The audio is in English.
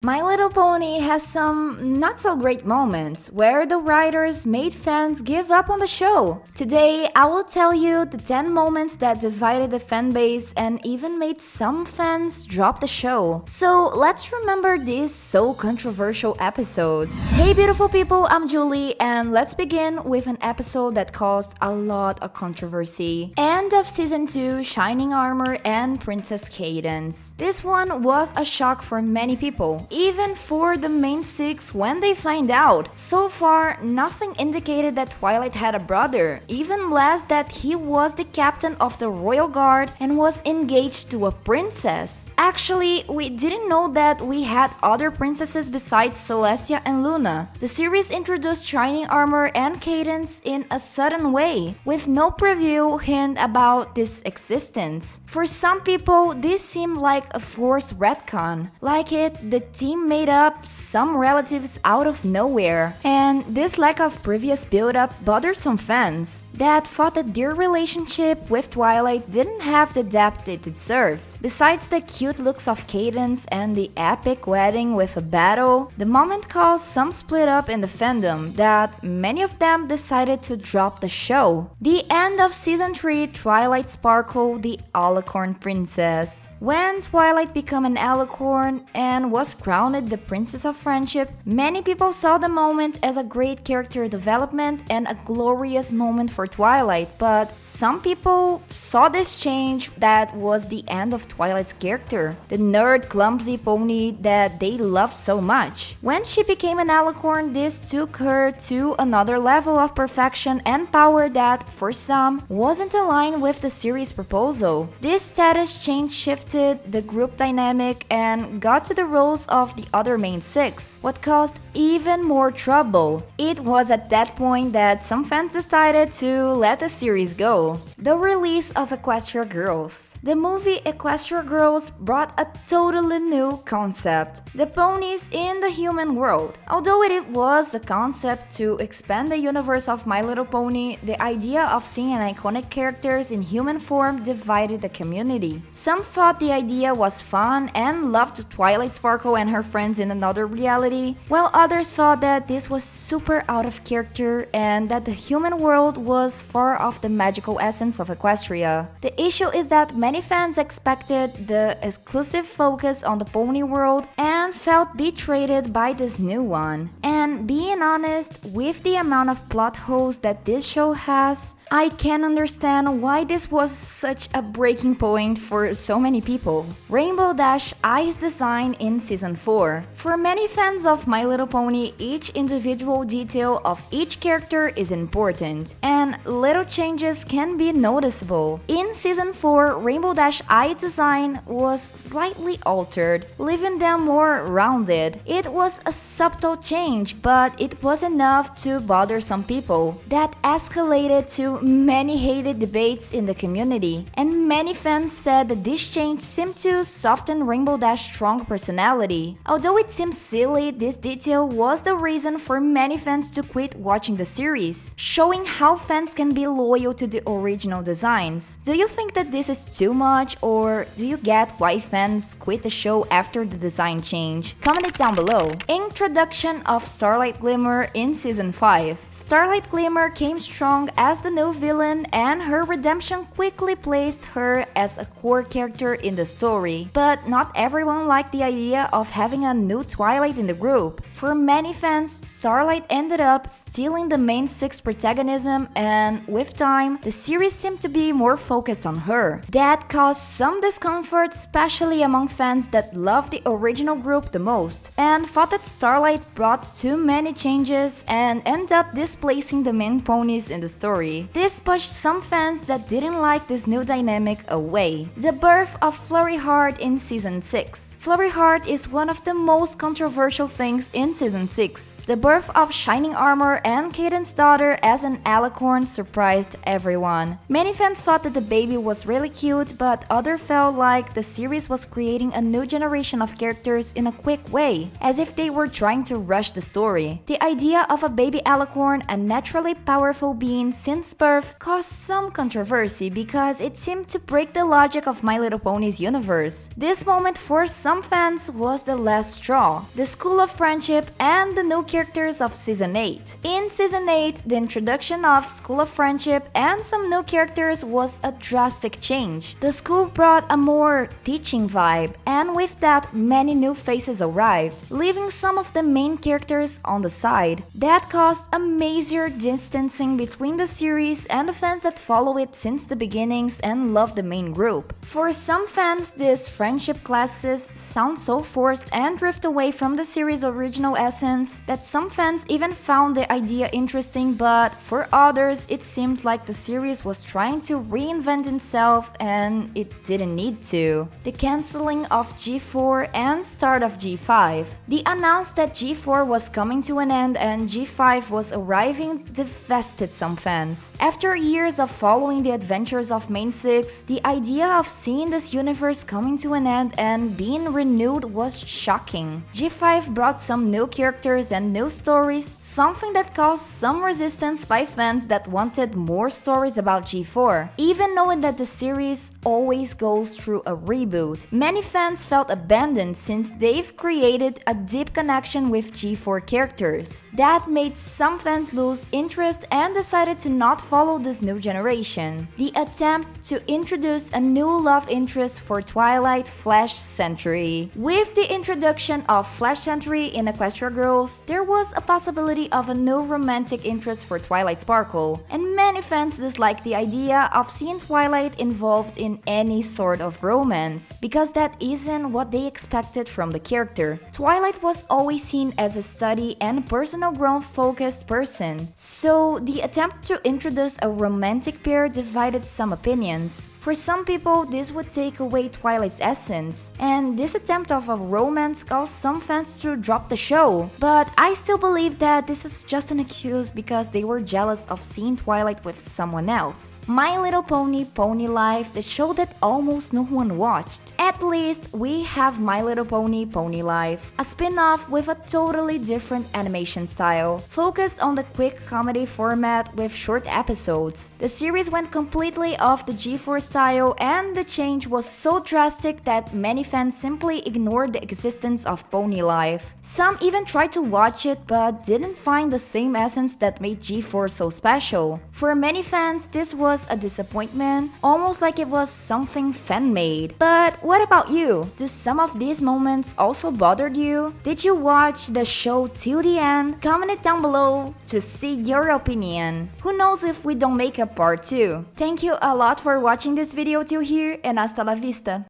My Little Pony has some not so great moments where the writers made fans give up on the show. Today, I will tell you the 10 moments that divided the fanbase and even made some fans drop the show. So let's remember these so controversial episodes. Hey beautiful people, I'm Julie and let's begin with an episode that caused a lot of controversy. End of season 2, Shining Armor and Princess Cadance. This one was a shock for many people. Even for the main six when they find out. So far, nothing indicated that Twilight had a brother, even less that he was the captain of the Royal Guard and was engaged to a princess. Actually, we didn't know that we had other princesses besides Celestia and Luna. The series introduced Shining Armor and Cadance in a sudden way, with no preview hint about this existence. For some people, this seemed like a forced retcon, like the team made up some relatives out of nowhere, and this lack of previous build-up bothered some fans that thought that their relationship with Twilight didn't have the depth it deserved. Besides the cute looks of Cadance and the epic wedding with a battle, the moment caused some split up in the fandom that many of them decided to drop the show. The end of season 3, Twilight Sparkle, the Alicorn princess. When Twilight became an Alicorn and was crowned the Princess of Friendship, many people saw the moment as a great character development and a glorious moment for Twilight, but some people saw this change that was the end of Twilight's character, the nerd clumsy pony that they loved so much. When she became an Alicorn, this took her to another level of perfection and power that, for some, wasn't aligned with the series' proposal. This status change shifted the group dynamic and got to the roles of the other main six, what caused even more trouble. It was at that point that some fans decided to let the series go. The release of Equestria Girls. The movie Equestria Girls brought a totally new concept, the ponies in the human world. Although it was a concept to expand the universe of My Little Pony, the idea of seeing iconic characters in human form divided the community. Some thought the idea was fun and loved Twilight Sparkle and her friends in another reality, while others thought that this was super out of character and that the human world was far off the magical essence of Equestria. The issue is that many fans expected the exclusive focus on the pony world and felt betrayed by this new one. And being honest, with the amount of plot holes that this show has, I can understand why this was such a breaking point for so many people. Rainbow Dash Eyes design in season 4. For many fans of My Little Pony, each individual detail of each character is important, and little changes can be noticeable. In season 4, Rainbow Dash eye design was slightly altered, leaving them more rounded. It was a subtle change, but it was enough to bother some people. That escalated to many hated debates in the community, and many fans said that this change seemed to soften Rainbow Dash's strong personality. Although it seems silly, this detail was the reason for many fans to quit watching the series, showing how fans can be loyal to the original designs. Do you think that this is too much, or do you get why fans quit the show after the design change? Comment it down below. Introduction of Starlight Glimmer in season 5. Starlight Glimmer came strong as the new villain, and her redemption quickly placed her as a core character in the story. But not everyone liked the idea of having a new Twilight in the group. For many fans, Starlight ended up stealing the main six protagonism, and with time, the series seemed to be more focused on her. That caused some discomfort, especially among fans that loved the original group the most, and thought that Starlight brought too many changes and ended up displacing the main ponies in the story. This pushed some fans that didn't like this new dynamic away. The birth of Flurry Heart in season 6. Flurry Heart is one of the most controversial things in in Season 6. The birth of Shining Armor and Caden's daughter as an Alicorn surprised everyone. Many fans thought that the baby was really cute, but others felt like the series was creating a new generation of characters in a quick way, as if they were trying to rush the story. The idea of a baby Alicorn, a naturally powerful being since birth, caused some controversy because it seemed to break the logic of My Little Pony's universe. This moment for some fans was the last straw, the School of Friendship and the new characters of Season 8. In Season 8, the introduction of School of Friendship and some new characters was a drastic change. The school brought a more teaching vibe, and with that, many new faces arrived, leaving some of the main characters on the side. That caused a major distancing between the series and the fans that follow it since the beginnings and love the main group. For some fans, these friendship classes sound so forced and drift away from the series' original essence that some fans even found the idea interesting, but for others, it seems like the series was trying to reinvent itself and it didn't need to. The cancelling of G4 and start of G5. The announced that G4 was coming to an end and G5 was arriving devastated some fans. After years of following the adventures of Main 6, the idea of seeing this universe coming to an end and being renewed was shocking. G5 brought some new characters and new stories, something that caused some resistance by fans that wanted more stories about G4, even knowing that the series always goes through a reboot. Many fans felt abandoned since they've created a deep connection with G4 characters. That made some fans lose interest and decided to not follow this new generation. The attempt to introduce a new love interest for Twilight Flash Century. With the introduction of Flash Century in Equestria Girls, there was a possibility of a new romantic interest for Twilight Sparkle, and many fans disliked the idea of seeing Twilight involved in any sort of romance, because that isn't what they expected from the character. Twilight was always seen as a study and personal growth focused person, so the attempt to introduce a romantic pair divided some opinions. For some people, this would take away Twilight's essence, and this attempt of a romance caused some fans to drop the show. But I still believe that this is just an excuse because they were jealous of seeing Twilight with someone else. My Little Pony Pony Life, the show that almost no one watched. At least we have My Little Pony Pony Life, a spin-off with a totally different animation style, focused on the quick comedy format with short episodes. The series went completely off the G4 style, and the change was so drastic that many fans simply ignored the existence of Pony Life. Some even tried to watch it but didn't find the same essence that made G4 so special. For many fans, this was a disappointment, almost like it was something fan-made. But what about you? Do some of these moments also bothered you? Did you watch the show till the end? Comment it down below to see your opinion. Who knows if we don't make a part 2? Thank you a lot for watching this video till here, and hasta la vista!